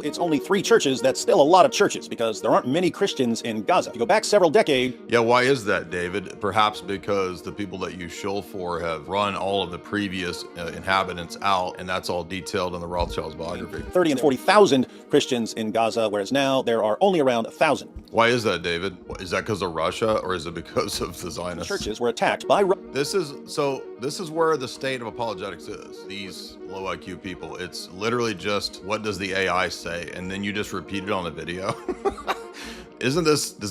though it's only 3 churches, that's still a lot of churches because there aren't many Christians in Gaza. If you go back several decades... Yeah, why is that, David? Perhaps because the people that you shill for have run all of the previous inhabitants out, and that's all detailed in the Rothschild's biography. 30 and 40,000 Christians in Gaza, whereas now there are only around 1,000. Why is that, David? Is that because of Russia, or is it because of the Zionists? Churches were attacked by... This is where the state of apologetics is. These low IQ people, it's literally just, what does the AI say? And then you just repeat it on the video. Does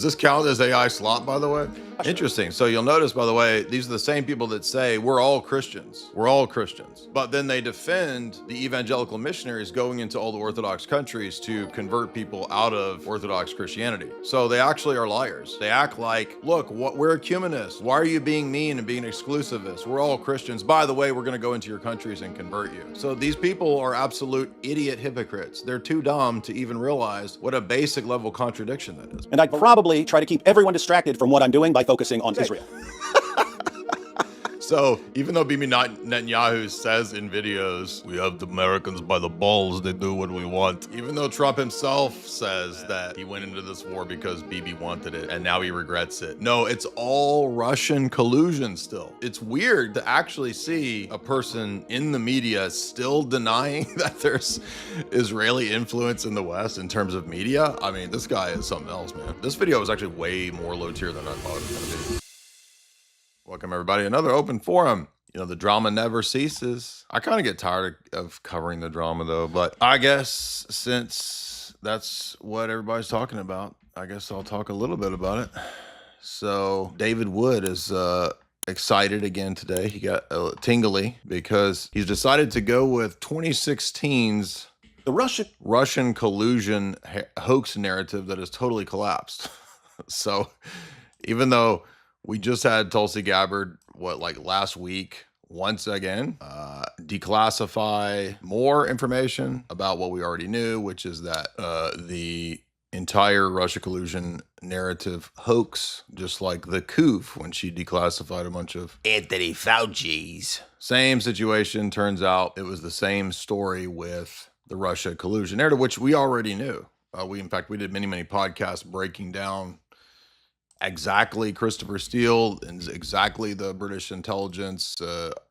this count as AI slop, by the way? Interesting. So you'll notice, by the way, these are the same people that say, we're all Christians. We're all Christians. But then they defend the evangelical missionaries going into all the Orthodox countries to convert people out of Orthodox Christianity. So they actually are liars. They act like, look, we're ecumenists. Why are you being mean and being exclusivist? We're all Christians. By the way, we're going to go into your countries and convert you. So these people are absolute idiot hypocrites. They're too dumb to even realize what a basic level contradiction that is. And I'd probably try to keep everyone distracted from what I'm doing by focusing on Israel. So even though Bibi Netanyahu says in videos, we have the Americans by the balls, they do what we want. Even though Trump himself says that he went into this war because Bibi wanted it and now he regrets it. No, it's all Russian collusion still. It's weird to actually see a person in the media still denying that there's Israeli influence in the West in terms of media. I mean, this guy is something else, man. This video was actually way more low tier than I thought it was gonna be. Welcome everybody, another open forum. You know, the drama never ceases. I kind of get tired of covering the drama though, but I guess since that's what everybody's talking about, I guess I'll talk a little bit about it. So David Wood is excited again today. He got tingly because he's decided to go with 2016's the Russian collusion hoax narrative that has totally collapsed. So even though we just had Tulsi Gabbard, last week, once again, declassify more information about what we already knew, which is that the entire Russia collusion narrative hoax, just like the coup when she declassified a bunch of Anthony Fauci's. Same situation, turns out it was the same story with the Russia collusion narrative, which we already knew. In fact, we did many podcasts breaking down exactly Christopher Steele and exactly the British intelligence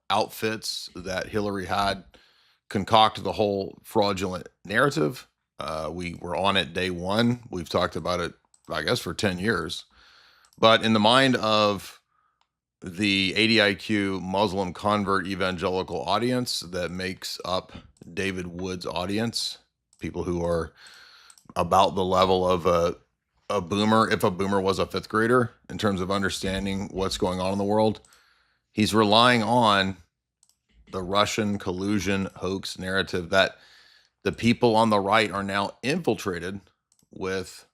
outfits that Hillary had concoct the whole fraudulent narrative. We were on it day one. We've talked about it, I guess, for 10 years. But in the mind of the 80 IQ Muslim convert evangelical audience that makes up David Wood's audience, people who are about the level of a boomer, if a boomer was a 5th grader in terms of understanding what's going on in the world, he's relying on the Russian collusion hoax narrative that the people on the right are now infiltrated with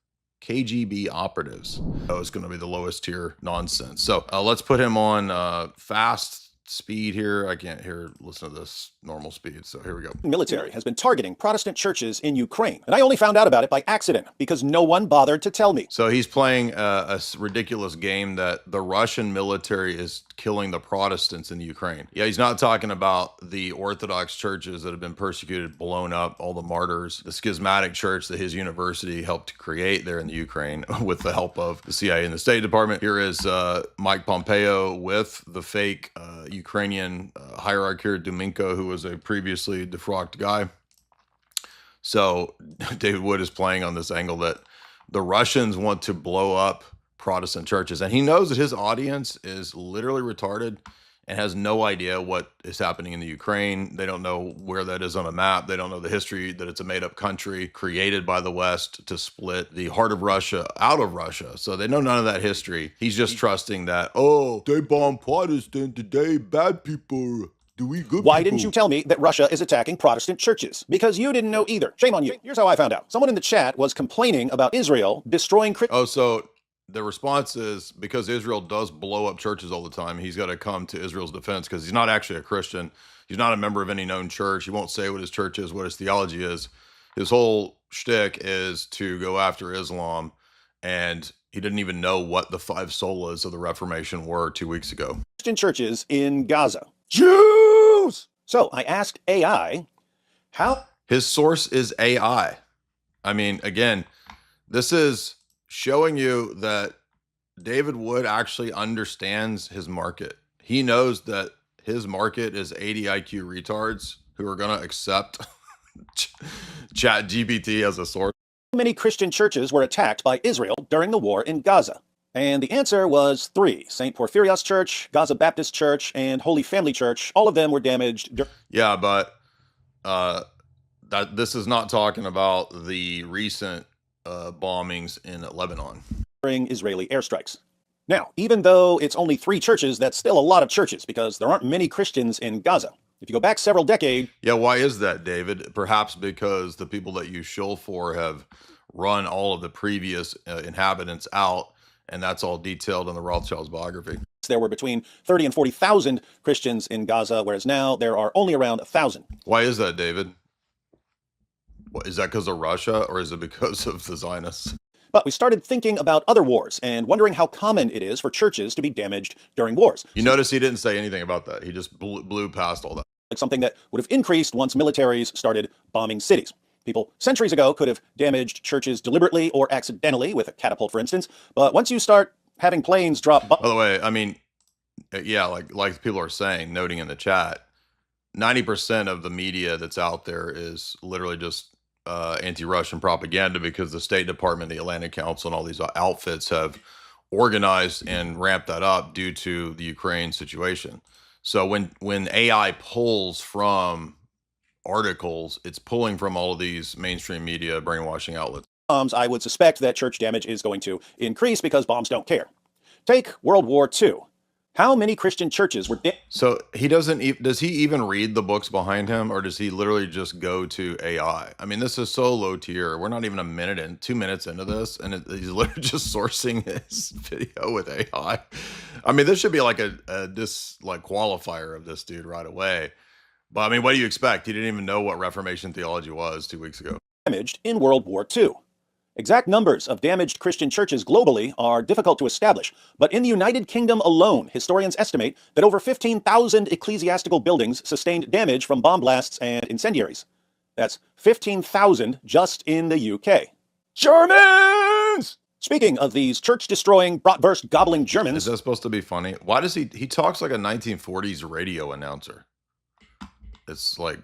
KGB operatives. Oh, it's going to be the lowest tier nonsense. So let's put him on fast speed here. I can't listen to this normal speed. So here we go. Military has been targeting Protestant churches in Ukraine. And I only found out about it by accident because no one bothered to tell me. So he's playing a ridiculous game that the Russian military is killing the Protestants in Ukraine. Yeah, he's not talking about the Orthodox churches that have been persecuted, blown up, all the martyrs, the schismatic church that his university helped create there in the Ukraine with the help of the CIA and the State Department. Here is Mike Pompeo with the fake Ukrainian hierarchy Dominko, who was a previously defrocked guy. So David Wood is playing on this angle that the Russians want to blow up Protestant churches. And he knows that his audience is literally retarded and has no idea what is happening in the Ukraine. They don't know where that is on a map. They don't know the history, that it's a made-up country created by the West to split the heart of Russia out of Russia. So they know none of that history. He's just trusting that, oh, they bomb Protestant today, bad people. Do we good Why people? didn't you tell me that Russia is attacking Protestant churches? Because you didn't know either. Shame on you. Here's how I found out. Someone in the chat was complaining about Israel destroying Oh, so the response is because Israel does blow up churches all the time, he's got to come to Israel's defense because he's not actually a Christian. He's not a member of any known church. He won't say what his church is, what his theology is. His whole shtick is to go after Islam, and he didn't even know what the 5 solas of the Reformation were 2 weeks ago. Christian churches in Gaza. Jews! So I asked AI, how? His source is AI. I mean, again, this is showing you that David Wood actually understands his market. He knows that his market is 80 IQ retards who are going to accept Chat GPT as a source. How many Christian churches were attacked by Israel during the war in Gaza? And the answer was 3. St. Porphyrios Church, Gaza Baptist Church, and Holy Family Church. All of them were damaged. Yeah, but this is not talking about the recent bombings in Lebanon. During Israeli airstrikes. Now, even though it's only 3 churches, that's still a lot of churches because there aren't many Christians in Gaza. If you go back several decades... Yeah, why is that, David? Perhaps because the people that you shill for have run all of the previous inhabitants out, and that's all detailed in the Rothschild's biography. There were between 30 and 40,000 Christians in Gaza, whereas now there are only around 1,000. Why is that, David? Is that because of Russia, or is it because of the Zionists? But we started thinking about other wars and wondering how common it is for churches to be damaged during wars. You notice he didn't say anything about that. He just blew past all that. Like something that would have increased once militaries started bombing cities. People centuries ago could have damaged churches deliberately or accidentally with a catapult, for instance. But once you start having planes drop... By the way, I mean, yeah, like people are saying, noting in the chat, 90% of the media that's out there is literally just anti-Russian propaganda because the State Department, the Atlantic Council, and all these outfits have organized and ramped that up due to the Ukraine situation. So when AI pulls from articles, it's pulling from all of these mainstream media brainwashing outlets. I would suspect that church damage is going to increase because bombs don't care. Take World War II. How many Christian churches were... So he doesn't... does he even read the books behind him, or does he literally just go to AI? I mean, this is so low tier. We're not even 2 minutes into this, and he's literally just sourcing his video with AI. I mean, this should be like a qualifier of this dude right away. But I mean, what do you expect? He didn't even know what Reformation theology was 2 weeks ago. Damaged in World War II. Exact numbers of damaged Christian churches globally are difficult to establish, but in the United Kingdom alone, historians estimate that over 15,000 ecclesiastical buildings sustained damage from bomb blasts and incendiaries. That's 15,000 just in the UK. Germans! Speaking of these church-destroying, bratwurst gobbling Germans... Is that supposed to be funny? Why does he talks like a 1940s radio announcer? It's like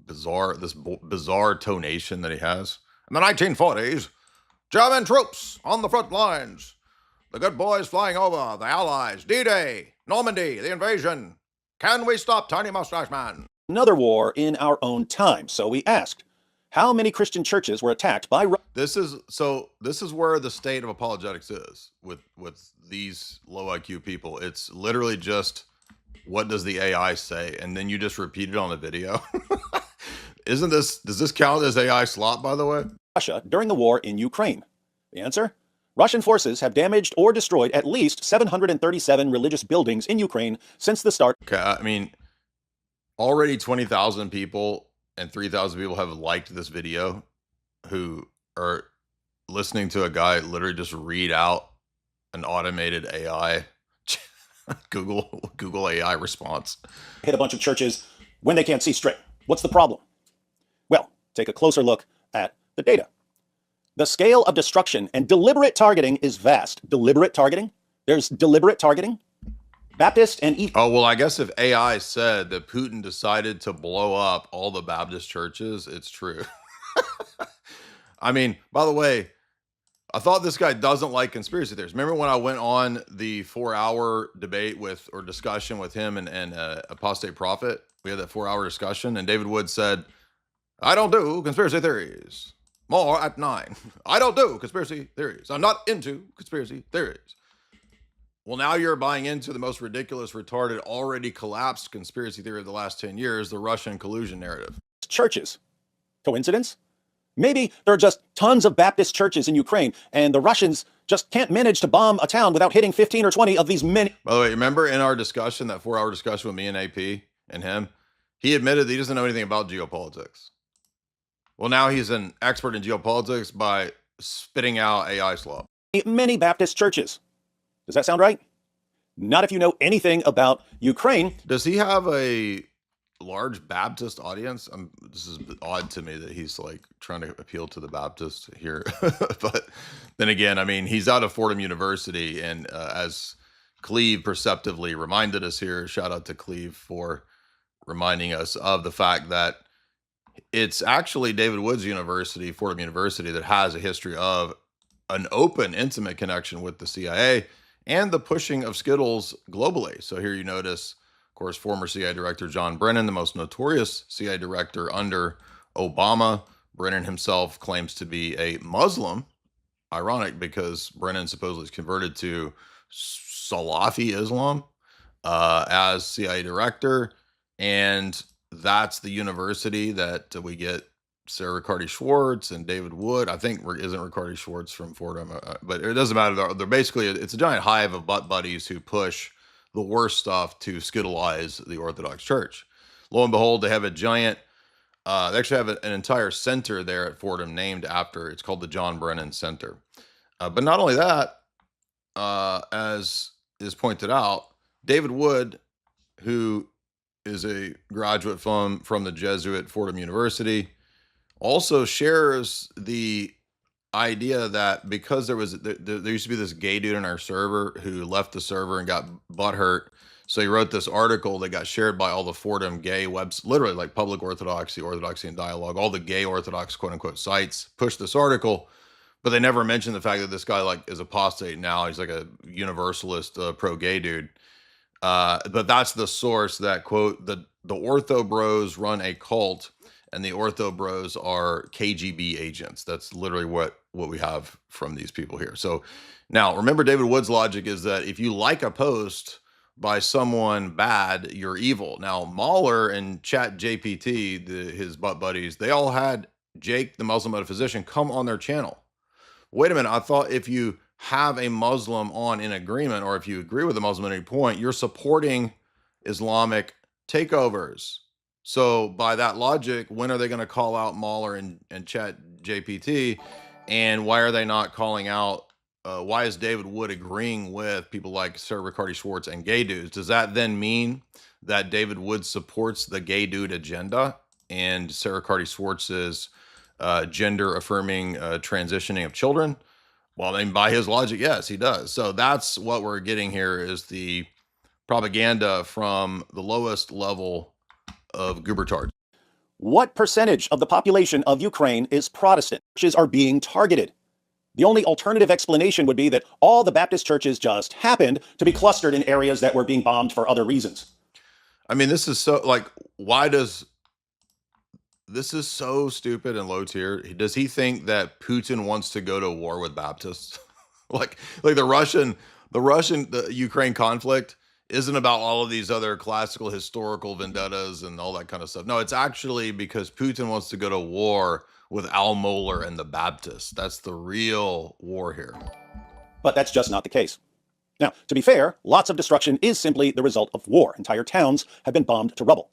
bizarre, this bizarre tonation that he has. In the 1940s, German troops on the front lines. The good boys flying over, the Allies, D-Day, Normandy, the invasion. Can we stop Tiny Mustache Man? Another war in our own time, so we asked, how many Christian churches were attacked by... This is where the state of apologetics is with these low IQ people. It's literally just, what does the AI say? And then you just repeat it on the video. Does this count as AI slop, by the way? Russia during the war in Ukraine? The answer? Russian forces have damaged or destroyed at least 737 religious buildings in Ukraine since the start. Okay, I mean, already 20,000 people and 3,000 people have liked this video who are listening to a guy literally just read out an automated AI Google AI response. Hit a bunch of churches when they can't see straight. What's the problem? Well, take a closer look at the data. The scale of destruction and deliberate targeting is vast. Deliberate targeting? There's deliberate targeting? Baptist and... Oh, well, I guess if AI said that Putin decided to blow up all the Baptist churches, it's true. I mean, by the way, I thought this guy doesn't like conspiracy theories. Remember when I went on the 4-hour debate or discussion with him and Apostate Prophet? We had that 4-hour discussion, and David Wood said, I don't do conspiracy theories. More at 9. I don't do conspiracy theories. I'm not into conspiracy theories. Well, now you're buying into the most ridiculous, retarded, already collapsed conspiracy theory of the last 10 years, the Russian collusion narrative. Churches. Coincidence? Maybe there are just tons of Baptist churches in Ukraine, and the Russians just can't manage to bomb a town without hitting 15 or 20 of these many... By the way, remember in our discussion, that 4-hour discussion with me and AP and him, he admitted that he doesn't know anything about geopolitics. Well, now he's an expert in geopolitics by spitting out AI slop. Many Baptist churches. Does that sound right? Not if you know anything about Ukraine. Does he have a large Baptist audience. This is odd to me that he's like trying to appeal to the Baptist here. But then again, I mean, he's out of Fordham University, and as Cleve perceptively reminded us here, shout out to Cleve for reminding us of the fact that it's actually David Wood's university, Fordham University, that has a history of an open, intimate connection with the CIA and the pushing of Skittles globally. So here you notice, of course, former CIA Director John Brennan, the most notorious CIA director under Obama. Brennan himself claims to be a Muslim. Ironic, because Brennan supposedly is converted to Salafi Islam as CIA director. And that's the university that we get Sarah Riccardi-Schwartz and David Wood. I think isn't Riccardi-Schwartz from Fordham, but it doesn't matter. They're basically, it's a giant hive of butt buddies who push the worst stuff to skittleize the Orthodox Church. Lo and behold, they have a giant, they actually have an entire center there at Fordham named after, it's called the John Brennan Center. But not only that, as is pointed out, David Wood, who is a graduate from the Jesuit Fordham University, also shares the idea that because there used to be this gay dude in our server who left the server and got butthurt. So he wrote this article that got shared by all the Fordham gay webs, literally like Public Orthodoxy, Orthodoxy in Dialogue, all the gay Orthodox quote unquote sites pushed this article, but they never mentioned the fact that this guy like is apostate now. He's like a universalist, pro gay dude. But that's the source that quote, the Ortho Bros run a cult and the Ortho Bros are KGB agents. That's literally what we have from these people here. So now remember, David Wood's logic is that if you like a post by someone bad, you're evil. Now Mahler and Chat JPT, his butt buddies, they all had Jake, the Muslim metaphysician, come on their channel. Wait a minute. I thought if you have a Muslim on in agreement, or if you agree with the Muslim at any point, you're supporting Islamic takeovers. So by that logic, when are they going to call out Mahler and Chat JPT? And why are they not calling out, why is David Wood agreeing with people like Sarah Riccardi-Schwartz and gay dudes? Does that then mean that David Wood supports the gay dude agenda and Sarah Riccardi-Schwartz's gender affirming transitioning of children? Well, I mean, by his logic, yes, he does. So that's what we're getting here, is the propaganda from the lowest level of Gubertard. What percentage of the population of Ukraine is Protestant? Churches are being targeted. The only alternative explanation would be that all the Baptist churches just happened to be clustered in areas that were being bombed for other reasons. I mean, this is so, like, this is so stupid and low tier. Does he think that Putin wants to go to war with Baptists? like the Ukraine conflict isn't about all of these other classical historical vendettas and all that kind of stuff. No, it's actually because Putin wants to go to war with Al Mohler and the Baptists. That's the real war here. But that's just not the case. Now, to be fair, lots of destruction is simply the result of war. Entire towns have been bombed to rubble.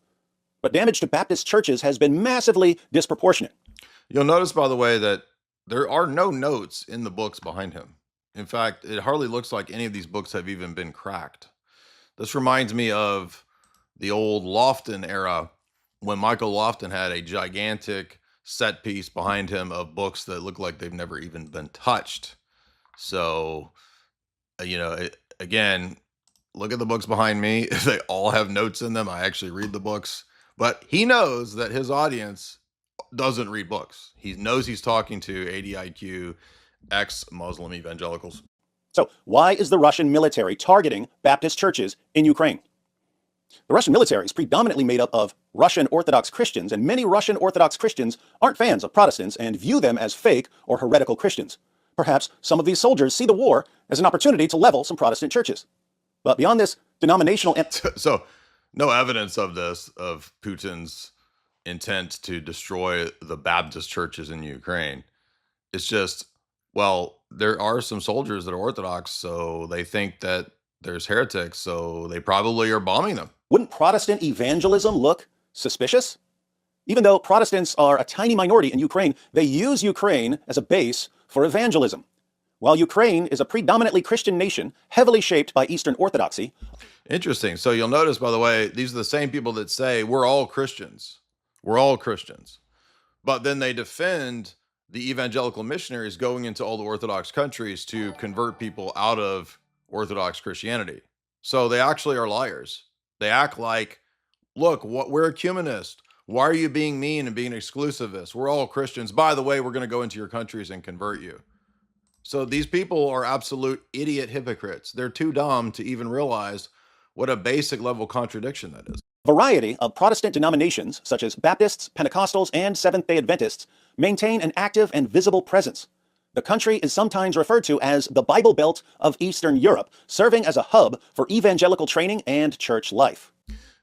But damage to Baptist churches has been massively disproportionate. You'll notice, by the way, that there are no notes in the books behind him. In fact, it hardly looks like any of these books have even been cracked. This reminds me of the old Lofton era, when Michael Lofton had a gigantic set piece behind him of books that look like they've never even been touched. So, again, look at the books behind me. They all have notes in them. I actually read the books. But he knows that his audience doesn't read books. He knows he's talking to ADIQ ex-Muslim evangelicals. So why is the Russian military targeting Baptist churches in Ukraine? The Russian military is predominantly made up of Russian Orthodox Christians, and many Russian Orthodox Christians aren't fans of Protestants and view them as fake or heretical Christians. Perhaps some of these soldiers see the war as an opportunity to level some Protestant churches. But beyond this denominational... So no evidence of this, of Putin's intent to destroy the Baptist churches in Ukraine. It's just, well, there are some soldiers that are Orthodox, so they think that there's heretics, so they probably are bombing them. Wouldn't Protestant evangelism look suspicious? Even though Protestants are a tiny minority in Ukraine, they use Ukraine as a base for evangelism. While Ukraine is a predominantly Christian nation, heavily shaped by Eastern Orthodoxy. Interesting. So you'll notice, by the way, these are the same people that say we're all Christians. We're all Christians. But then they defend the evangelical missionaries going into all the Orthodox countries to convert people out of Orthodox Christianity. So they actually are liars. They act like, look, we're ecumenists. Why are you being mean and being exclusivist? We're all Christians. By the way, we're going to go into your countries and convert you. So these people are absolute idiot hypocrites. They're too dumb to even realize what a basic level contradiction that is. A variety of Protestant denominations, such as Baptists, Pentecostals, and Seventh-day Adventists, maintain an active and visible presence. The country is sometimes referred to as the Bible Belt of Eastern Europe, serving as a hub for evangelical training and church life.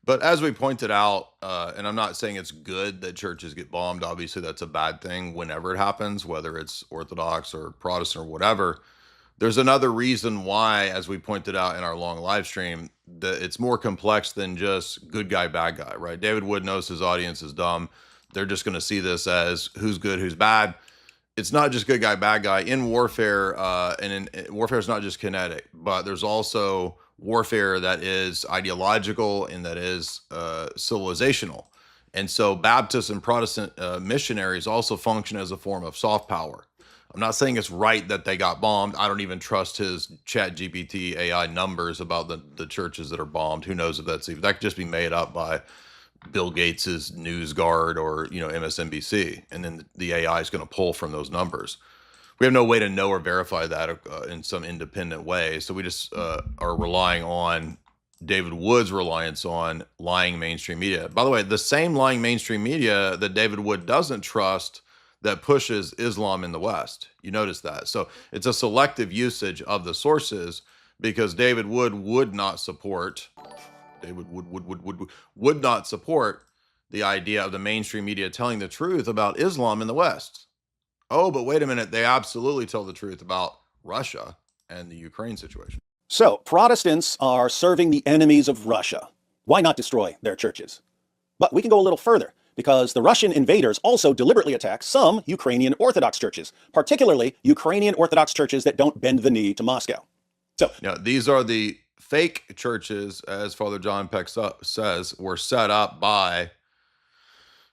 But as we pointed out, and I'm not saying it's good that churches get bombed. Obviously, that's a bad thing whenever it happens, whether it's Orthodox or Protestant or whatever. There's another reason why, as we pointed out in our long live stream, that it's more complex than just good guy, bad guy, right? David Wood knows his audience is dumb. They're just going to see this as who's good, who's bad. It's not just good guy, bad guy. In warfare, warfare is not just kinetic, but there's also warfare that is ideological and that is civilizational. And so Baptist and Protestant missionaries also function as a form of soft power. I'm not saying it's right that they got bombed. I don't even trust his chat GPT AI numbers about the churches that are bombed. Who knows if that could just be made up by Bill Gates's NewsGuard or, MSNBC. And then the AI is going to pull from those numbers. We have no way to know or verify that in some independent way. So we just are relying on David Wood's reliance on lying mainstream media. By the way, the same lying mainstream media that David Wood doesn't trust that pushes Islam in the West. You notice that. So it's a selective usage of the sources because David Wood would not support the idea of the mainstream media telling the truth about Islam in the West. Oh, but wait a minute. They absolutely tell the truth about Russia and the Ukraine situation. So, Protestants are serving the enemies of Russia. Why not destroy their churches? But we can go a little further, because the Russian invaders also deliberately attack some Ukrainian Orthodox churches, particularly Ukrainian Orthodox churches that don't bend the knee to Moscow. So, now, these are the fake churches, as Father John Peck says, were set up by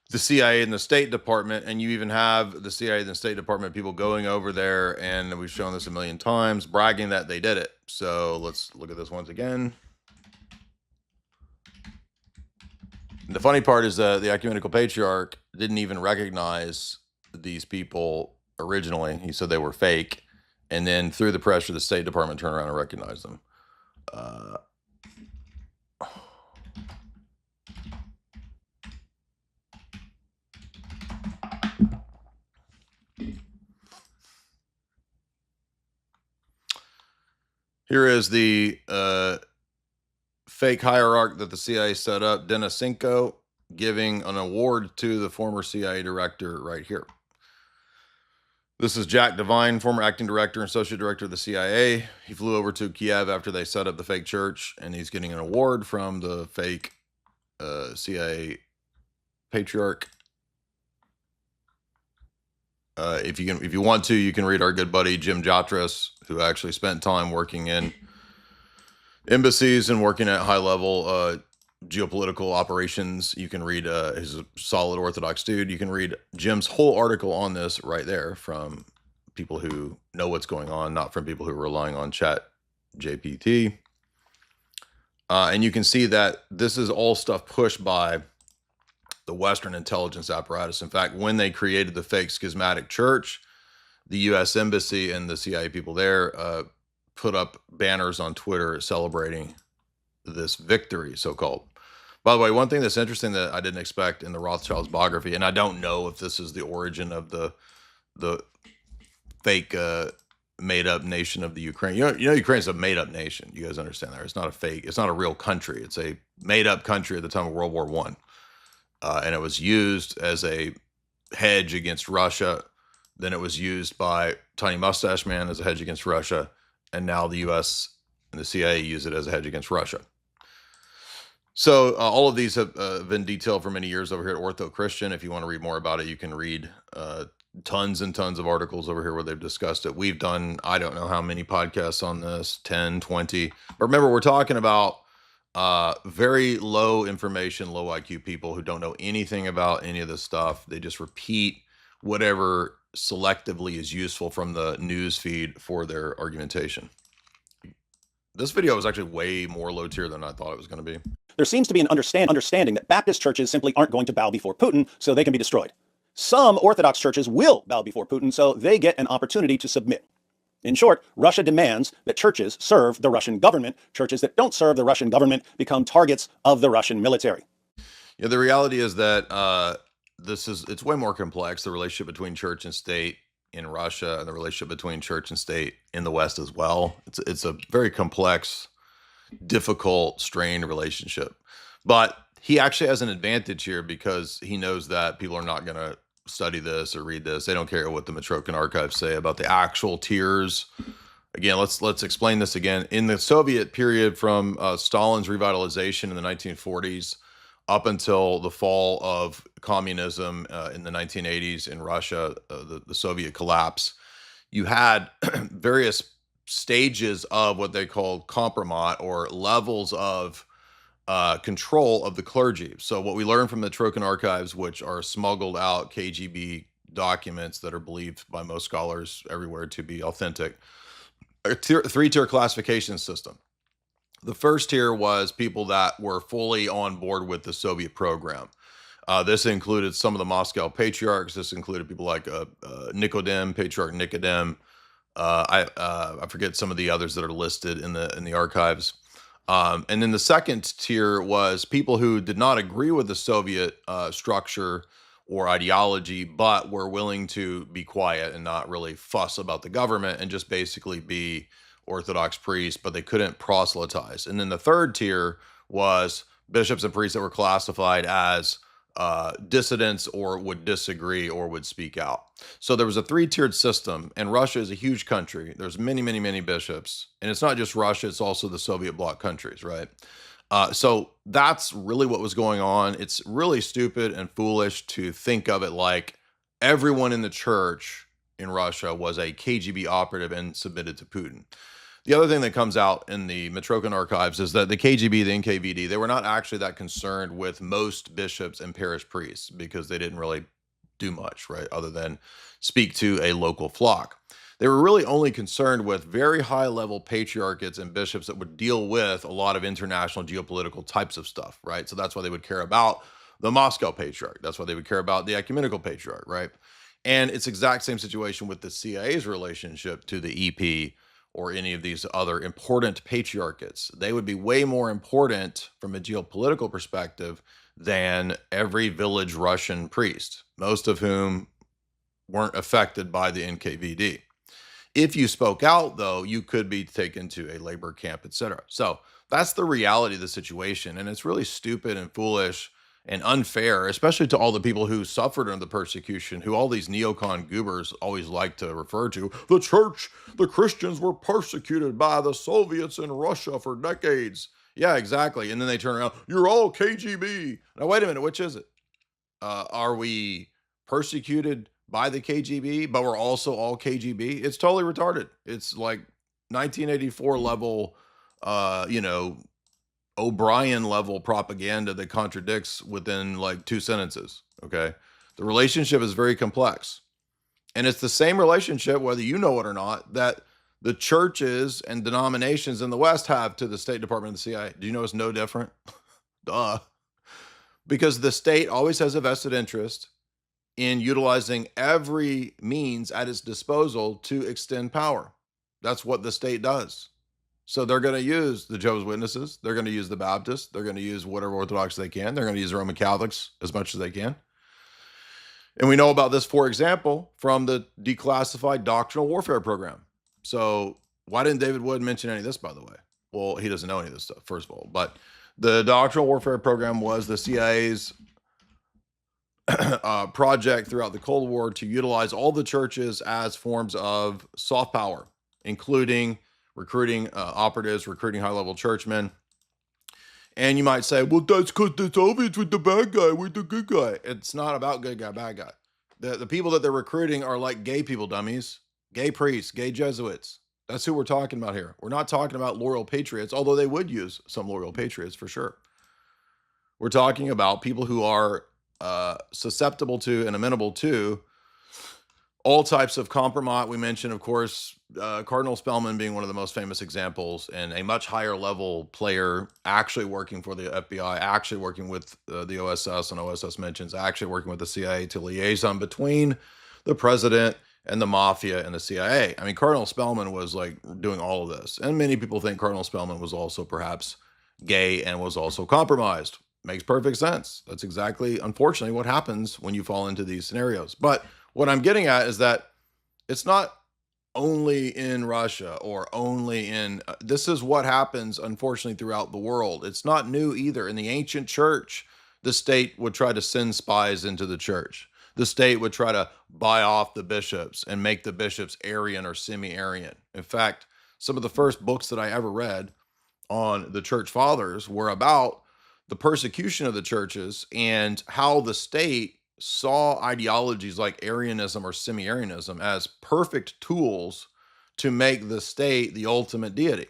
the CIA and the State Department, and you even have the CIA and the State Department people going over there, and we've shown this a million times, bragging that they did it. So let's look at this once again. The funny part is that the ecumenical patriarch didn't even recognize these people originally. He said they were fake, and then through the pressure, the State Department turned around and recognized them. Here is the fake hierarch that the CIA set up, Denisenko, giving an award to the former CIA director right here. This is Jack Devine, former acting director and associate director of the CIA. He flew over to Kiev after they set up the fake church, and he's getting an award from the fake CIA patriarch. If you want to, you can read our good buddy Jim Jatras, who actually spent time working in embassies and working at high level geopolitical operations. You can read he's a solid Orthodox dude. You can read Jim's whole article on this right there from people who know what's going on, not from people who are relying on chat GPT. And you can see that this is all stuff pushed by the Western intelligence apparatus. In fact, when they created the fake schismatic church, the U.S. Embassy and the CIA people there put up banners on Twitter celebrating this victory, so-called. By the way, one thing that's interesting that I didn't expect in the Rothschilds biography, and I don't know if this is the origin of the fake made-up nation of the Ukraine. You know, Ukraine's a made-up nation. You guys understand that? It's not a fake. It's not a real country. It's a made-up country at the time of World War I. And it was used as a hedge against Russia. Then it was used by Tiny Mustache Man as a hedge against Russia. And now the U.S. and the CIA use it as a hedge against Russia. So all of these have been detailed for many years over here at Ortho Christian. If you want to read more about it, you can read tons and tons of articles over here where they've discussed it. We've done, I don't know how many podcasts on this, 10, 20. But remember, we're talking about very low information, low IQ people who don't know anything about any of this stuff. They just repeat whatever selectively is useful from the news feed for their argumentation. This video was actually way more low tier than I thought it was going to be. There seems to be an understanding that Baptist churches simply aren't going to bow before Putin, so they can be destroyed. Some Orthodox churches will bow before Putin, so they get an opportunity to submit. In short, Russia demands that churches serve the Russian government. Churches that don't serve the Russian government become targets of the Russian military. Yeah, the reality is that it's way more complex, the relationship between church and state in Russia and the relationship between church and state in the West as well. It's a very complex, difficult, strained relationship. But he actually has an advantage here because he knows that people are not going to study this or read this. They don't care what the Metrokin archives say about the actual tiers. Again, let's explain this again. In the Soviet period from Stalin's revitalization in the 1940s up until the fall of communism in the 1980s in Russia, the Soviet collapse, you had various stages of what they called compromat, or levels of control of the clergy. So what we learned from the Trokin archives, which are smuggled out KGB documents that are believed by most scholars everywhere to be authentic, a three-tier classification system. The first tier was people that were fully on board with the Soviet program. This included some of the Moscow patriarchs. This included people like Nicodem, Patriarch Nicodem. I forget some of the others that are listed in the archives. And then the second tier was people who did not agree with the Soviet structure or ideology, but were willing to be quiet and not really fuss about the government and just basically be Orthodox priests, but they couldn't proselytize. And then the third tier was bishops and priests that were classified as dissidents or would disagree or would speak out. So there was a three-tiered system, and Russia is a huge country. There's many, many, many bishops. And it's not just Russia, it's also the Soviet bloc countries, right? So that's really what was going on. It's really stupid and foolish to think of it like everyone in the church in Russia was a KGB operative and submitted to Putin. The other thing that comes out in the Metrokin archives is that the KGB, the NKVD, they were not actually that concerned with most bishops and parish priests because they didn't really do much, right, other than speak to a local flock. They were really only concerned with very high-level patriarchates and bishops that would deal with a lot of international geopolitical types of stuff, right? So that's why they would care about the Moscow patriarch. That's why they would care about the ecumenical patriarch, right? And it's exact same situation with the CIA's relationship to the EP or any of these other important patriarchates. They would be way more important from a geopolitical perspective than every village Russian priest, most of whom weren't affected by the NKVD. If you spoke out, though, you could be taken to a labor camp, etc. So that's the reality of the situation. And it's really stupid and foolish and unfair, especially to all the people who suffered under the persecution, who all these neocon goobers always like to refer to. The church, the Christians were persecuted by the Soviets in Russia for decades. Yeah, exactly. And then they turn around, you're all KGB. Now, wait a minute, which is it? Are we persecuted by the KGB, but we're also all KGB? It's totally retarded. It's like 1984 level, O'Brien level propaganda that contradicts within like 2 sentences. Okay. The relationship is very complex. And it's the same relationship, whether you know it or not, that the churches and denominations in the West have to the State Department and the CIA. Do you know it's no different? Duh. Because the state always has a vested interest in utilizing every means at its disposal to extend power. That's what the state does. So they're going to use the Jehovah's Witnesses. They're going to use the Baptists. They're going to use whatever Orthodox they can. They're going to use the Roman Catholics as much as they can. And we know about this, for example, from the declassified doctrinal warfare program. So why didn't David Wood mention any of this, by the way? Well, he doesn't know any of this stuff, first of all. But the doctrinal warfare program was the CIA's project throughout the Cold War to utilize all the churches as forms of soft power, including recruiting operatives, recruiting high-level churchmen. And you might say, well, that's because the Soviets were the bad guy, we're the good guy. It's not about good guy, bad guy. The people that they're recruiting are like gay people, dummies, gay priests, gay Jesuits. That's who we're talking about here. We're not talking about loyal patriots, although they would use some loyal patriots for sure. We're talking about people who are susceptible to and amenable to all types of compromise. We mentioned, of course, Cardinal Spellman being one of the most famous examples, and a much higher level player actually working for the FBI, actually working with the OSS, and OSS mentions actually working with the CIA to liaison between the president and the mafia and the CIA. I mean, Cardinal Spellman was like doing all of this. And many people think Cardinal Spellman was also perhaps gay and was also compromised. Makes perfect sense. That's exactly, unfortunately, what happens when you fall into these scenarios. But what I'm getting at is that it's not only in Russia or only in, this is what happens, unfortunately, throughout the world. It's not new either. In the ancient church, the state would try to send spies into the church. The state would try to buy off the bishops and make the bishops Arian or semi-Arian. In fact, some of the first books that I ever read on the church fathers were about the persecution of the churches and how the state saw ideologies like Arianism or semi-Arianism as perfect tools to make the state the ultimate deity.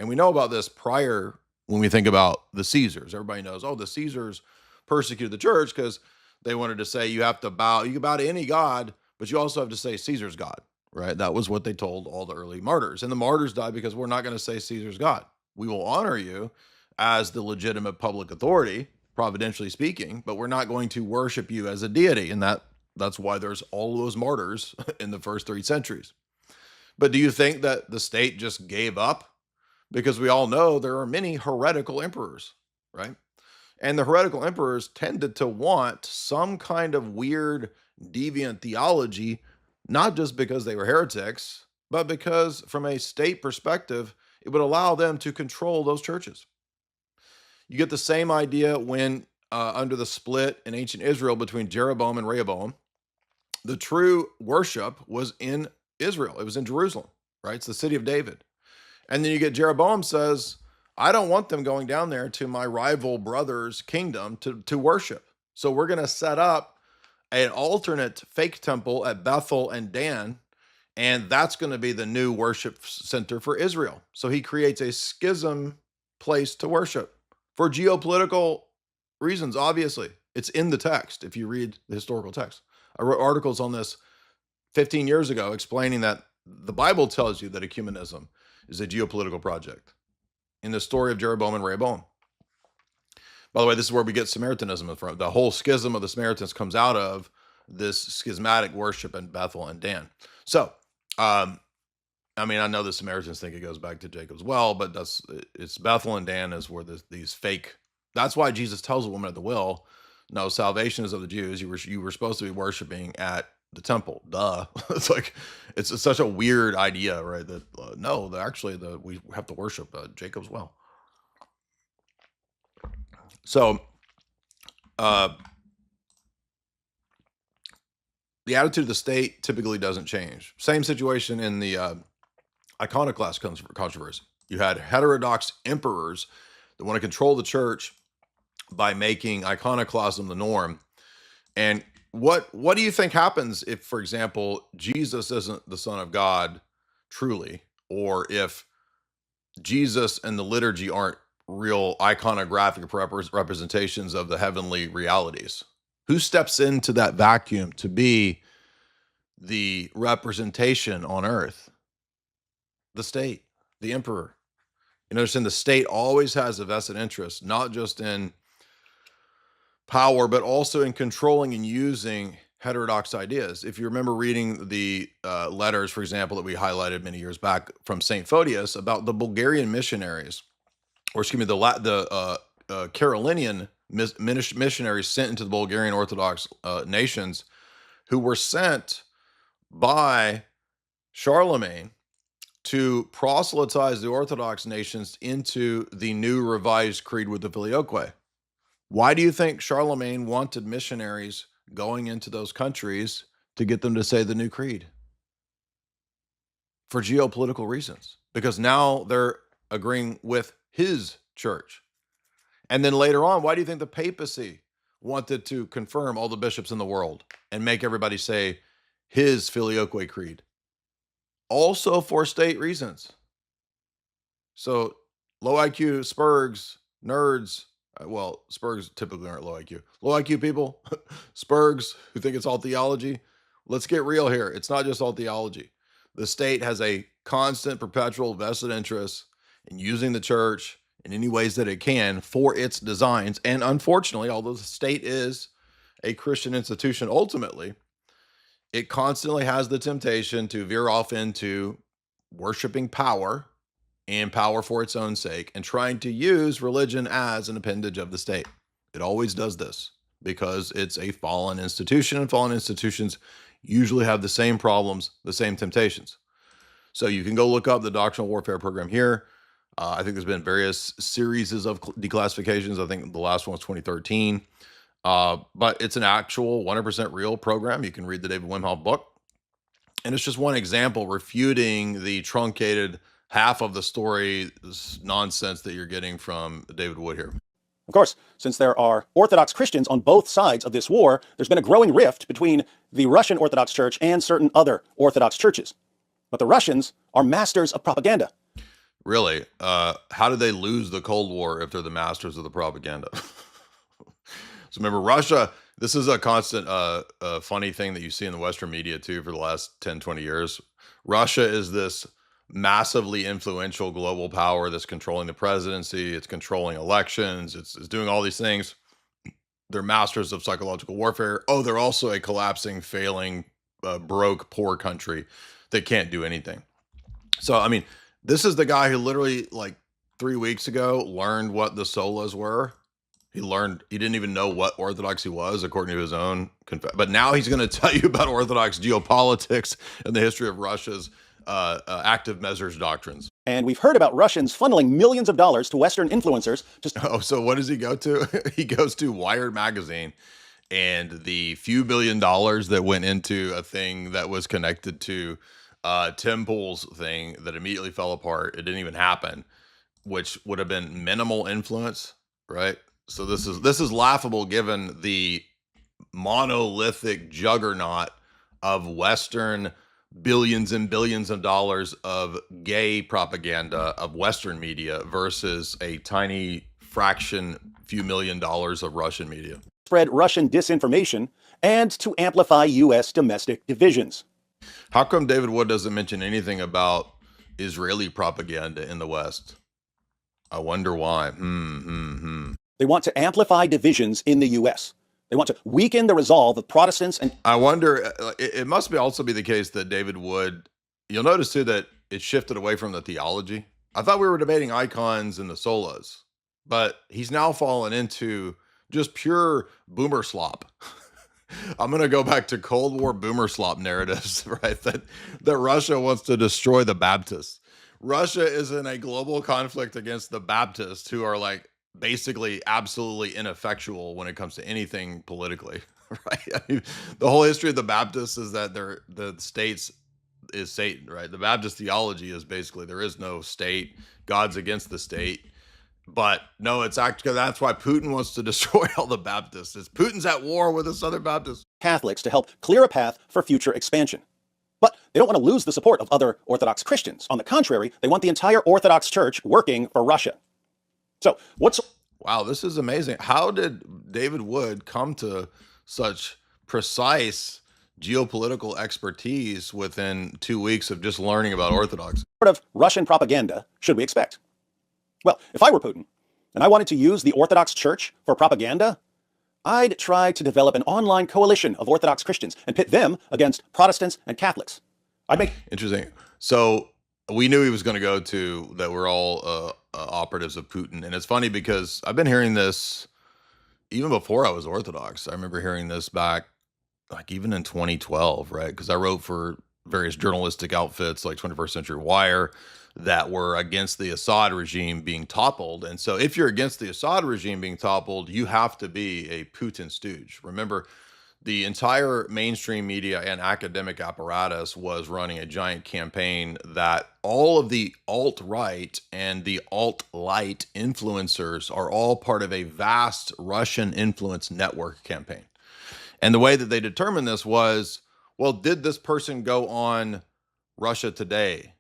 And we know about this prior when we think about the Caesars. Everybody knows, oh, the Caesars persecuted the church because they wanted to say you have to bow, you can bow to any god, but you also have to say Caesar's God, right? That was what they told all the early martyrs. And the martyrs died because we're not going to say Caesar's God. We will honor you as the legitimate public authority, providentially speaking, but we're not going to worship you as a deity. And that's why there's all those martyrs in the first 3 centuries. But do you think that the state just gave up? Because we all know there are many heretical emperors, right? And the heretical emperors tended to want some kind of weird, deviant theology, not just because they were heretics, but because from a state perspective, it would allow them to control those churches. You get the same idea when under the split in ancient Israel between Jeroboam and Rehoboam, the true worship was in Israel. It was in Jerusalem, right? It's the city of David. And then you get Jeroboam says, I don't want them going down there to my rival brother's kingdom to worship. So we're going to set up an alternate fake temple at Bethel and Dan, and that's going to be the new worship center for Israel. So he creates a schism place to worship for geopolitical reasons, obviously. It's in the text if you read the historical text. I wrote articles on this 15 years ago explaining that the Bible tells you that ecumenism is a geopolitical project in the story of Jeroboam and Rehoboam. By the way, this is where we get Samaritanism from. The whole schism of the Samaritans comes out of this schismatic worship in Bethel and Dan. So, I mean, I know the Samaritans think it goes back to Jacob's well, but it's Bethel and Dan is where these fake. That's why Jesus tells a woman at the well, "No, salvation is of the Jews. You were supposed to be worshiping at the temple." Duh. It's like it's such a weird idea, right? That no, we have to worship Jacob's well. So, the attitude of the state typically doesn't change. Same situation in the iconoclast controversy. You had heterodox emperors that want to control the church by making iconoclasm the norm. And what do you think happens if, for example, Jesus isn't the Son of God truly, or if Jesus and the liturgy aren't real iconographic representations of the heavenly realities? Who steps into that vacuum to be the representation on earth? The state, the emperor. You notice the state always has a vested interest, not just in power, but also in controlling and using heterodox ideas. If you remember reading the letters, for example, that we highlighted many years back from St. Photius about the Bulgarian missionaries, or excuse me, the Carolinian missionaries sent into the Bulgarian Orthodox nations, who were sent by Charlemagne to proselytize the Orthodox nations into the new revised creed with the Filioque. Why do you think Charlemagne wanted missionaries going into those countries to get them to say the new creed? For geopolitical reasons. Because now they're agreeing with his church. And then later on, why do you think the papacy wanted to confirm all the bishops in the world and make everybody say his Filioque Creed, also for state reasons. So low IQ Spurgs, nerds, well, Spurgs typically aren't low IQ. Low IQ people, Spurgs who think it's all theology. Let's get real here. It's not just all theology. The state has a constant, perpetual vested interest in using the church in any ways that it can for its designs. And unfortunately, although the state is a Christian institution ultimately, it constantly has the temptation to veer off into worshiping power and power for its own sake and trying to use religion as an appendage of the state. It always does this because it's a fallen institution, and fallen institutions usually have the same problems, the same temptations. So you can go look up the doctrinal warfare program here. I think there's been various series of declassifications. I think the last one was 2013. But it's an actual 100% real program. You can read the David Wimhoff book. And it's just one example refuting the truncated half of the story nonsense that you're getting from David Wood here. Of course, since there are Orthodox Christians on both sides of this war, there's been a growing rift between the Russian Orthodox Church and certain other Orthodox churches. But the Russians are masters of propaganda. Really? How did they lose the Cold War if they're the masters of the propaganda? So remember, Russia, this is a constant funny thing that you see in the Western media too for the last 10, 20 years. Russia is this massively influential global power that's controlling the presidency, it's controlling elections, it's doing all these things. They're masters of psychological warfare. Oh, they're also a collapsing, failing, broke, poor country that can't do anything. So, I mean, this is the guy who literally, like 3 weeks ago, learned what the solas were. He didn't even know what orthodoxy was, according to his own but now he's going to tell you about Orthodox geopolitics and the history of Russia's active measures doctrines. And we've heard about Russians funneling millions of dollars to Western influencers. So what does he go to? He goes to Wired magazine, and the few $1 billion that went into a thing that was connected to Tim Pool's thing that immediately fell apart. It didn't even happen, which would have been minimal influence, right? So this is laughable given the monolithic juggernaut of Western billions and billions of dollars of gay propaganda of Western media versus a tiny fraction, few $1 million of Russian media. Spread Russian disinformation and to amplify U.S. domestic divisions. How come David Wood doesn't mention anything about Israeli propaganda in the West? I wonder why. They want to amplify divisions in the U.S. They want to weaken the resolve of Protestants. And I wonder, it must also be the case that David Wood, you'll notice too that it shifted away from the theology. I thought we were debating icons and the solas, but he's now fallen into just pure boomer slop. I'm going to go back to Cold War boomer slop narratives, right? That Russia wants to destroy the Baptists. Russia is in a global conflict against the Baptists, who are like basically absolutely ineffectual when it comes to anything politically, right? I mean, the whole history of the Baptists is that the states is Satan, right? The Baptist theology is basically there is no state, God's against the state. But no, it's actually, that's why Putin wants to destroy all the Baptists. Putin's at war with the Southern Baptists. Catholics to help clear a path for future expansion. But they don't want to lose the support of other Orthodox Christians. On the contrary, they want the entire Orthodox Church working for Russia. So Wow, this is amazing. How did David Wood come to such precise geopolitical expertise within 2 weeks of just learning about Orthodox? What sort of Russian propaganda should we expect? Well, if I were Putin and I wanted to use the Orthodox Church for propaganda, I'd try to develop an online coalition of Orthodox Christians and pit them against Protestants and Catholics. Interesting. So we knew he was going to go to that we're all operatives of Putin. And it's funny because I've been hearing this even before I was Orthodox. I remember hearing this back like even in 2012, right? Because I wrote for various journalistic outfits like 21st Century Wire that were against the Assad regime being toppled. And so if you're against the Assad regime being toppled, you have to be a Putin stooge. Remember, the entire mainstream media and academic apparatus was running a giant campaign that all of the alt-right and the alt-light influencers are all part of a vast Russian influence network campaign. And the way that they determined this was, well, did this person go on Russia Today?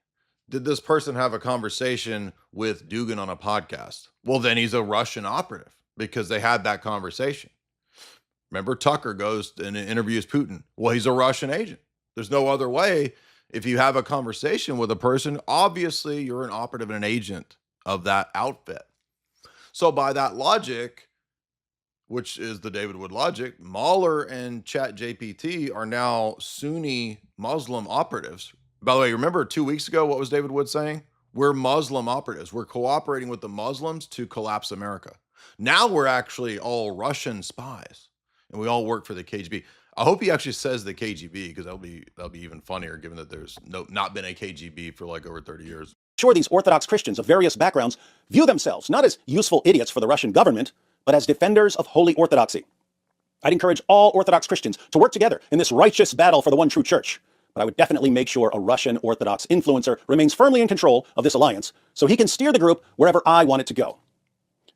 Did this person have a conversation with Dugin on a podcast? Well, then he's a Russian operative because they had that conversation. Remember, Tucker goes and interviews Putin. Well, he's a Russian agent. There's no other way. If you have a conversation with a person, obviously you're an operative and an agent of that outfit. So by that logic, which is the David Wood logic, Mahler and ChatGPT are now Sunni Muslim operatives. By the way, remember 2 weeks ago, what was David Wood saying? We're Muslim operatives. We're cooperating with the Muslims to collapse America. Now we're actually all Russian spies, and we all work for the KGB. I hope he actually says the KGB, because that'll be even funnier, given that there's not been a KGB for like over 30 years. Sure, these Orthodox Christians of various backgrounds view themselves not as useful idiots for the Russian government, but as defenders of holy orthodoxy. I'd encourage all Orthodox Christians to work together in this righteous battle for the one true church. But I would definitely make sure a Russian Orthodox influencer remains firmly in control of this alliance so he can steer the group wherever I want it to go.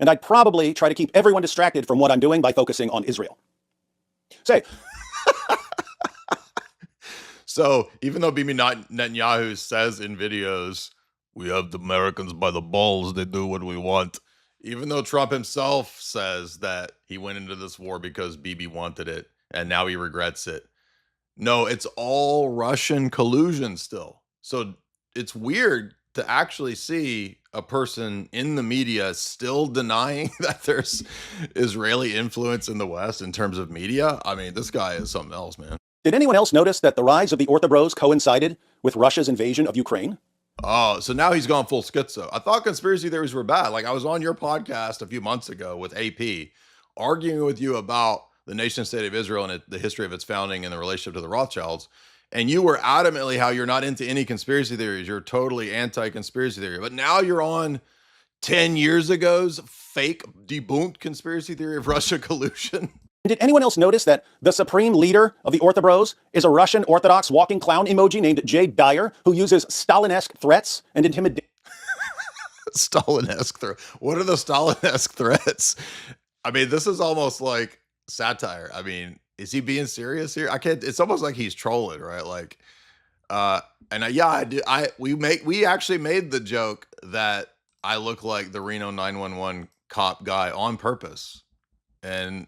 And I'd probably try to keep everyone distracted from what I'm doing by focusing on Israel. Say, so even though Bibi Netanyahu says in videos, we have the Americans by the balls, they do what we want. Even though Trump himself says that he went into this war because Bibi wanted it and now he regrets it. No, it's all Russian collusion still. So it's weird to actually see a person in the media still denying that there's Israeli influence in the West in terms of media. I mean, this guy is something else, man. Did anyone else notice that the rise of the Orthobros coincided with Russia's invasion of Ukraine? Oh, so now he's gone full schizo. I thought conspiracy theories were bad. Like, I was on your podcast a few months ago with AP arguing with you about the nation state of Israel and the history of its founding and the relationship to the Rothschilds. And you were adamantly how you're not into any conspiracy theories. You're totally anti-conspiracy theory. But now you're on 10 years ago's fake debunked conspiracy theory of Russia collusion. Did anyone else notice that the supreme leader of the Orthobros is a Russian Orthodox walking clown emoji named Dyer, who uses Stalin-esque threats and intimidation? Stalin-esque threats. What are the Stalin-esque threats? I mean, this is almost like satire. I mean, is he being serious here? I can't. It's almost like he's trolling, right? Like, we actually made the joke that I look like the Reno 911 cop guy on purpose. And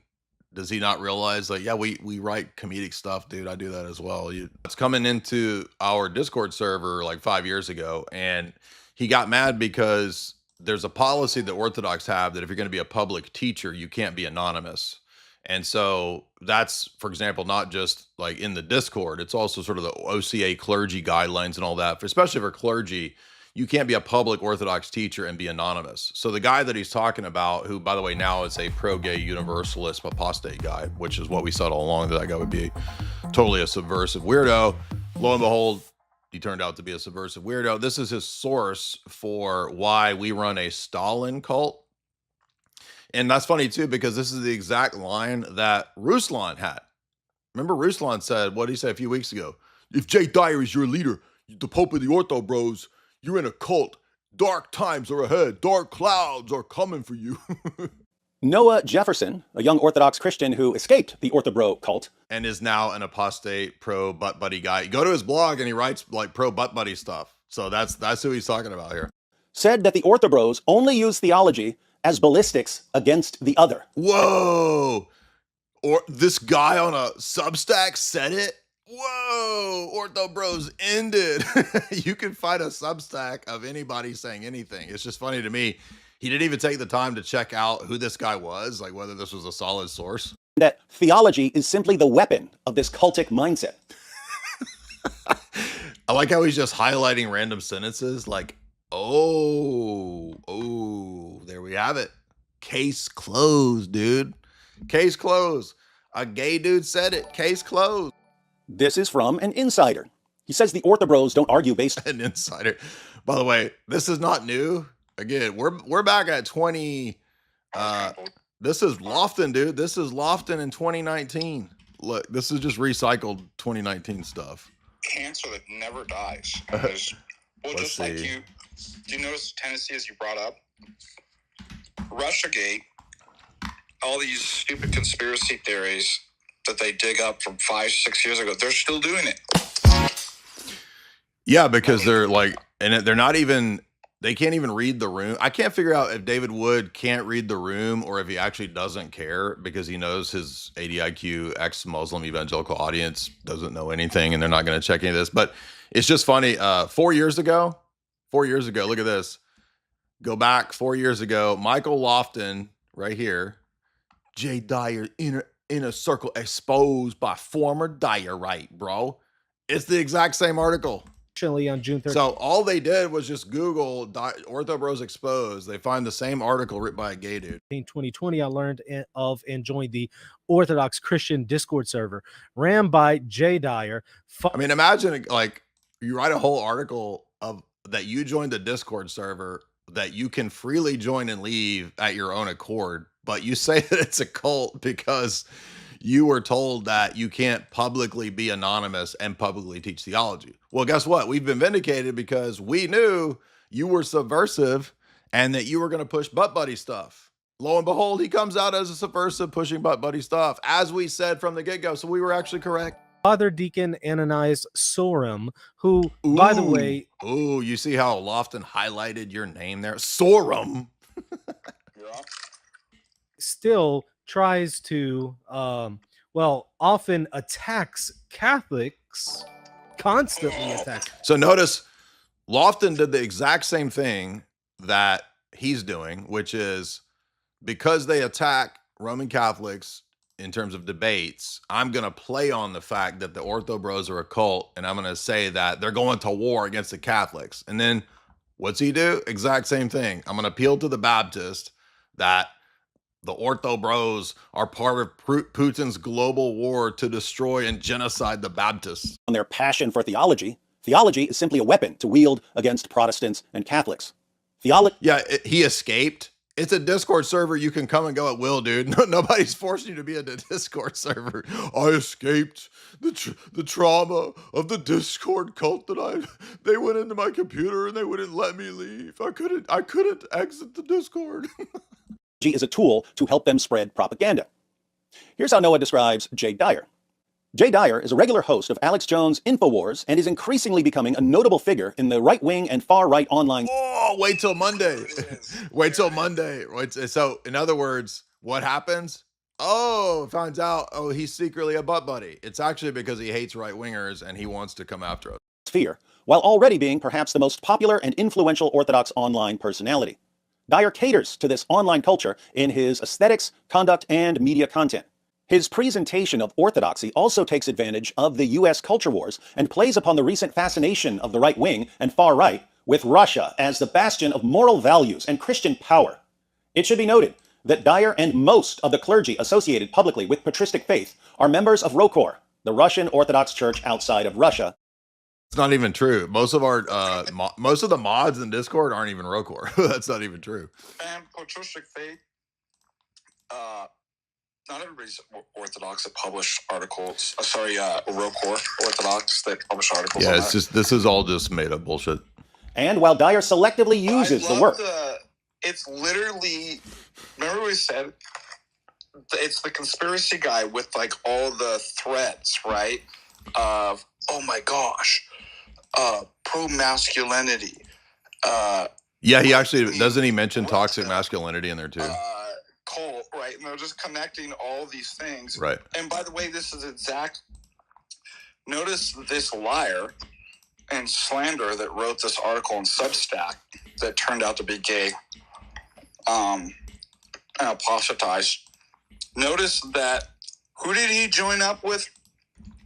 does he not realize, like, yeah, we write comedic stuff, dude. I do that as well. It's coming into our Discord server like 5 years ago, and he got mad because there's a policy that Orthodox have that if you're going to be a public teacher, you can't be anonymous. And so that's, for example, not just like in the Discord, it's also sort of the OCA clergy guidelines and all that. Especially for clergy, you can't be a public Orthodox teacher and be anonymous. So the guy that he's talking about, who, by the way, now is a pro-gay universalist apostate guy, which is what we said all along, that guy would be totally a subversive weirdo. Lo and behold, he turned out to be a subversive weirdo. This is his source for why we run a Stalin cult. And that's funny too, because this is the exact line that Ruslan had. Remember, Ruslan said, what did he say a few weeks ago? If Jay Dyer is your leader, the Pope of the Ortho Bros, you're in a cult. Dark times are ahead. Dark clouds are coming for you. Noah Jefferson, a young Orthodox Christian who escaped the Orthobro cult, and is now an apostate pro-butt buddy guy. You go to his blog and he writes like pro-butt buddy stuff. So that's who he's talking about here. Said that the Orthobros only use theology as ballistics against the other. Whoa! Or this guy on a Substack said it? Whoa! Ortho Bros ended. You can find a Substack of anybody saying anything. It's just funny to me. He didn't even take the time to check out who this guy was, like whether this was a solid source. That theology is simply the weapon of this cultic mindset. I like how he's just highlighting random sentences like, oh, there we have it. Case closed, dude. Case closed. A gay dude said it. Case closed. This is from an insider. He says the Orthobros don't argue based... An insider. By the way, this is not new. Again, we're back at 20... this is Lofton, dude. This is Lofton in 2019. look, this is just recycled 2019 stuff. Cancer that never dies. Well, Let's just see. like do you notice Tennessee, as you brought up, Russiagate, all these stupid conspiracy theories that they dig up from 5-6 years ago, they're still doing it. Yeah, because they're like, and they're not even, they can't even read the room. I can't figure out if David Wood can't read the room or if he actually doesn't care because he knows his ADIQ ex-Muslim evangelical audience doesn't know anything and they're not going to check any of this. But it's just funny. 4 years ago, look at this. Go back 4 years ago, Michael Lofton right here. J. Dyer inner circle exposed by former Dyer, right, bro? It's the exact same article. On June 13th. So all they did was just Google Ortho Bros exposed. They find the same article written by a gay dude. In 2020, I learned of and joined the Orthodox Christian Discord server ran by J. Dyer. I mean, imagine like you write a whole article of that you joined the Discord server that you can freely join and leave at your own accord, but you say that it's a cult because you were told that you can't publicly be anonymous and publicly teach theology. Well, guess what? We've been vindicated because we knew you were subversive and that you were going to push butt buddy stuff. Lo and behold, he comes out as a subversive pushing butt buddy stuff, as we said from the get-go. So we were actually correct. Father Deacon Ananias Sorum, who, by the way... Ooh, you see how Lofton highlighted your name there? Sorum. Yeah. Still tries to, often attacks Catholics, constantly attacks. So notice Lofton did the exact same thing that he's doing, which is because they attack Roman Catholics in terms of debates, I'm going to play on the fact that the Ortho Bros are a cult, and I'm going to say that they're going to war against the Catholics. And then what's he do? Exact same thing. I'm going to appeal to the Baptist that the Ortho Bros are part of Putin's global war to destroy and genocide the Baptists. On their passion for theology, theology is simply a weapon to wield against Protestants and Catholics. Yeah, he escaped. It's a Discord server. You can come and go at will, dude. Nobody's forcing you to be in a Discord server. I escaped the trauma of the Discord cult that they went into my computer and they wouldn't let me leave. I couldn't exit the Discord. Is a tool to help them spread propaganda. Here's how Noah describes J. Dyer. J. Dyer is a regular host of Alex Jones' InfoWars and is increasingly becoming a notable figure in the right-wing and far-right online. Oh, wait till Monday. Wait till Monday. So, in other words, what happens? Oh, finds out, he's secretly a butt buddy. It's actually because he hates right-wingers and he wants to come after us. Sphere, while already being perhaps the most popular and influential Orthodox online personality. Dyer caters to this online culture in his aesthetics, conduct, and media content. His presentation of orthodoxy also takes advantage of the U.S. culture wars and plays upon the recent fascination of the right wing and far right with Russia as the bastion of moral values and Christian power. It should be noted that Dyer and most of the clergy associated publicly with patristic faith are members of ROKOR, the Russian Orthodox Church outside of Russia. It's not even true. Most of the mods in Discord aren't even ROKOR. That's not even true. And patristic faith, not everybody's Orthodox that publish articles. ROKOR Orthodox that publish articles. Yeah, this is all just made up bullshit. And while Dyer selectively uses the work. It's literally, remember we said, it's the conspiracy guy with like all the threads, right? Of, oh my gosh, pro-masculinity. Yeah, he actually, doesn't he mention toxic masculinity in there too? Cult, right? And they're just connecting all these things. Right. And by the way, notice this liar and slanderer that wrote this article in Substack that turned out to be gay and apostatized. Notice that, who did he join up with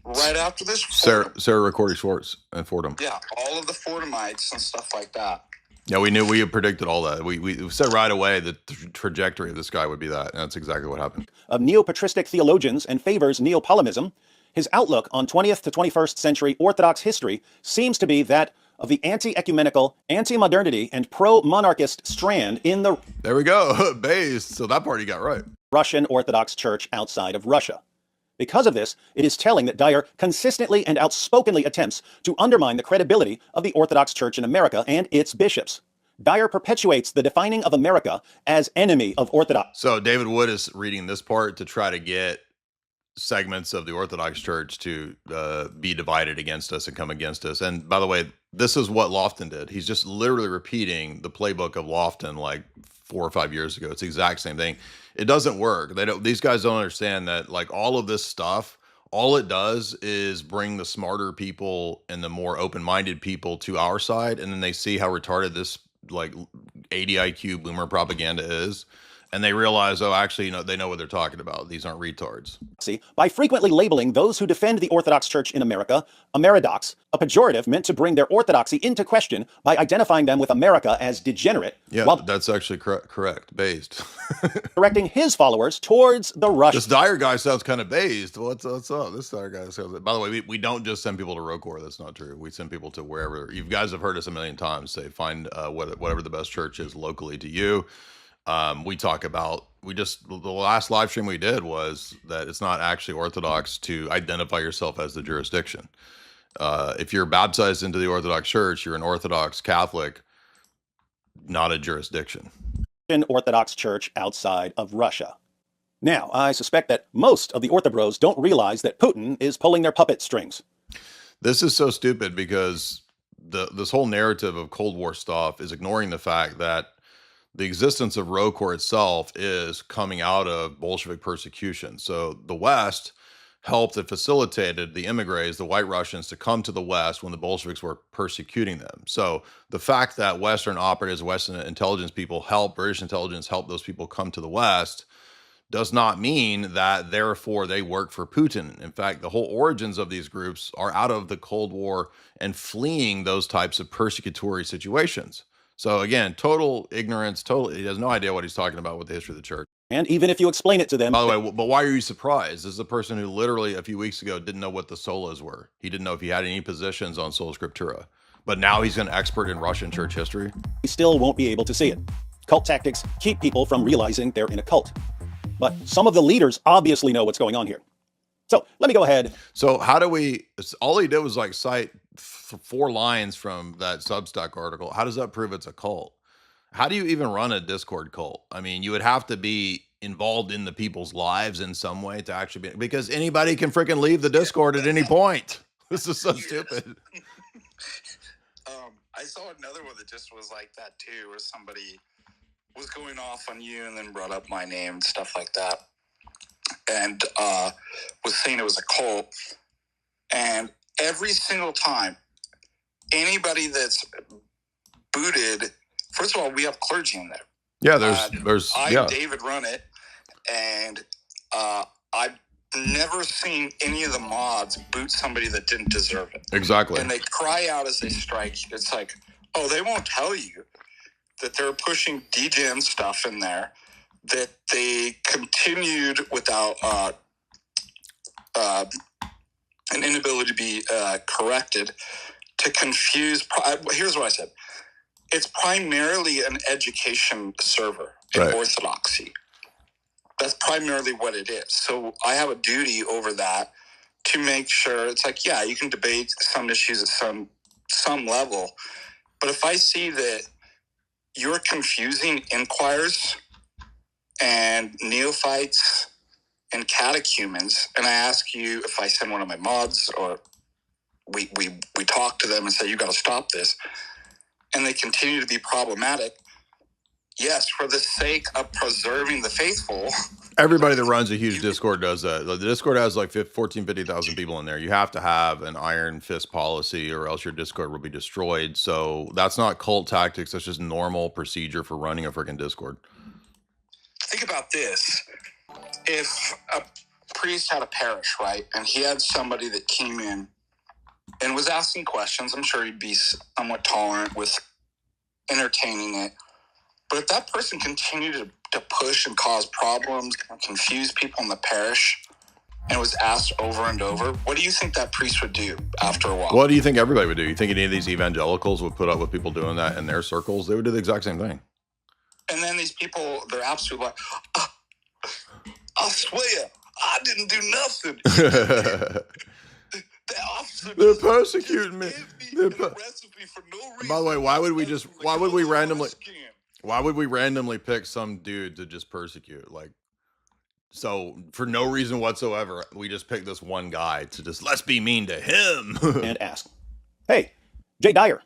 right after this? Sarah Ricordi Schwartz and Fordham. Yeah, all of the Fordhamites and stuff like that. Yeah, we had predicted all that. We said right away that the trajectory of this guy would be that, and that's exactly what happened. Of neo-patristic theologians and favors Neopolemism, his outlook on 20th to 21st century Orthodox history seems to be that of the anti-ecumenical, anti-modernity, and pro-monarchist strand in the... There we go, base. So that part you got right. Russian Orthodox Church outside of Russia. Because of this, it is telling that Dyer consistently and outspokenly attempts to undermine the credibility of the Orthodox Church in America and its bishops. Dyer perpetuates the defining of America as enemy of Orthodox. So David Wood is reading this part to try to get segments of the Orthodox Church to be divided against us and come against us. And by the way, this is what Lofton did. He's just literally repeating the playbook of Lofton like 4 or 5 years ago. It's the exact same thing. It doesn't work. These guys don't understand that like all of this stuff, all it does is bring the smarter people and the more open-minded people to our side, and then they see how retarded this like 80 IQ boomer propaganda is. And they realize, oh, actually, they know what they're talking about. These aren't retards. By frequently labeling those who defend the Orthodox Church in America Ameridox, a pejorative meant to bring their orthodoxy into question by identifying them with America as degenerate. Yeah, while that's actually correct, based. directing his followers towards the Russians. This Dyer guy sounds kind of based. What's up? This Dyer guy sounds. By the way, we don't just send people to Rokor. That's not true. We send people to wherever. You guys have heard us a million times say, find whatever the best church is locally to you. We talk about, the last live stream we did was that it's not actually Orthodox to identify yourself as the jurisdiction. If you're baptized into the Orthodox Church, you're an Orthodox Catholic, not a jurisdiction. Orthodox Church outside of Russia. Now, I suspect that most of the Orthobros don't realize that Putin is pulling their puppet strings. This is so stupid because this whole narrative of Cold War stuff is ignoring the fact that the existence of Rokor itself is coming out of Bolshevik persecution. So the West helped and facilitated the immigrants, the White Russians, to come to the West when the Bolsheviks were persecuting them. So the fact that Western operatives, Western intelligence people British intelligence help those people come to the West does not mean that therefore they work for Putin. In fact, the whole origins of these groups are out of the Cold War and fleeing those types of persecutory situations. So again, total ignorance, he has no idea what he's talking about with the history of the church. And even if you explain it to them... By the way, but why are you surprised? This is a person who literally a few weeks ago didn't know what the solas were. He didn't know if he had any positions on sola scriptura. But now he's an expert in Russian church history. He still won't be able to see it. Cult tactics keep people from realizing they're in a cult. But some of the leaders obviously know what's going on here. So let me go ahead. So all he did was like cite 4 lines from that Substack article. How does that prove it's a cult? How do you even run a Discord cult? I mean, you would have to be involved in the people's lives in some way to actually because anybody can freaking leave the Discord at any point. This is so stupid. I saw another one that just was like that too, where somebody was going off on you and then brought up my name and stuff like that. And was saying it was a cult. And every single time, anybody that's booted, first of all, we have clergy in there. Yeah, there's David run it, and I've never seen any of the mods boot somebody that didn't deserve it. Exactly. And they cry out as they strike. It's like, oh, they won't tell you that they're pushing degen stuff in there, that they continued without an inability to be corrected to confuse. Here's what I said. It's primarily an education server in Orthodoxy. That's primarily what it is. So I have a duty over that to make sure it's like, yeah, you can debate some issues at some level. But if I see that you're confusing inquirers and neophytes and catechumens, and I ask you, if I send one of my mods or we talk to them and say, you got to stop this, and they continue to be problematic, yes, for the sake of preserving the faithful. Everybody that runs a huge Discord does that. The Discord has like 50,000 people in there. You have to have an iron fist policy or else your Discord will be destroyed. So that's not cult tactics. That's just normal procedure for running a freaking Discord. Think about this. If a priest had a parish, right, and he had somebody that came in and was asking questions, I'm sure he'd be somewhat tolerant with entertaining it. But if that person continued to push and cause problems and confuse people in the parish and was asked over and over, what do you think that priest would do after a while? What do you think everybody would do? You think any of these evangelicals would put up with people doing that in their circles? They would do the exact same thing. And then these people, they're absolutely like, I swear, I didn't do nothing. That officer They're just persecuting me. gave They're a recipe for no reason. By the way, why would we just? Other than Why would we color of my randomly? skin. Why would we randomly pick some dude to just persecute? Like, so for no reason whatsoever, we just pick this one guy to just let's be mean to him. and ask, hey, J. Dyer,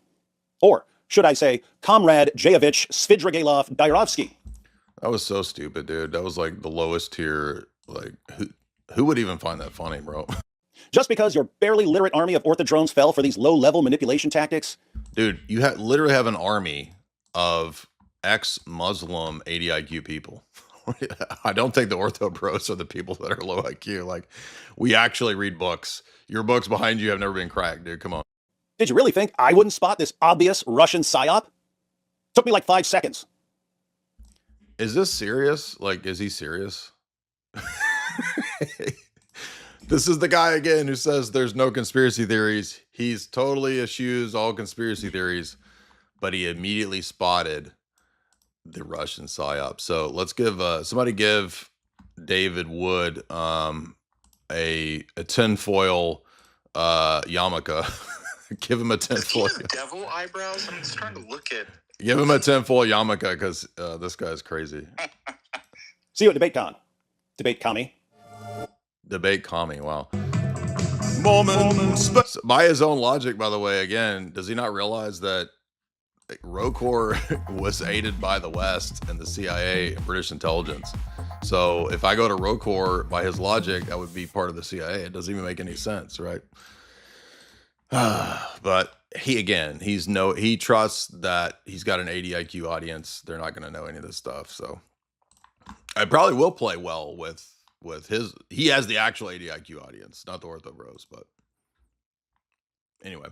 or should I say, Comrade Jayevich Svidrigailov Dyerovsky? That was so stupid, dude. That was like the lowest tier. Like, who would even find that funny, bro? Just because your barely literate army of orthodrones fell for these low-level manipulation tactics? Dude, you literally have an army of ex-Muslim 80 IQ people. I don't think the ortho bros are the people that are low IQ. Like, we actually read books. Your books behind you have never been cracked, dude. Come on. Did you really think I wouldn't spot this obvious Russian psyop? Took me like 5 seconds. Is this serious? Like, is he serious? This is the guy again who says there's no conspiracy theories. He's totally eschews all conspiracy theories, but he immediately spotted the Russian psyop. So let's give somebody give David Wood a tinfoil yarmulke. Give him a tinfoil. Does he have devil eyebrows? I'm just trying to look at. Give him a tinfoil yarmulke because this guy's crazy. See you at DebateCon. Debate commie. Debate commie. Wow. By his own logic, by the way, again, does he not realize that ROCOR was aided by the West and the CIA and British intelligence? So if I go to ROCOR, by his logic, I would be part of the CIA. It doesn't even make any sense, right? But he trusts that he's got an 80 IQ audience. They're not going to know any of this stuff. So I probably will play well with he has the actual 80 IQ audience, not the Ortho Bros. But anyway,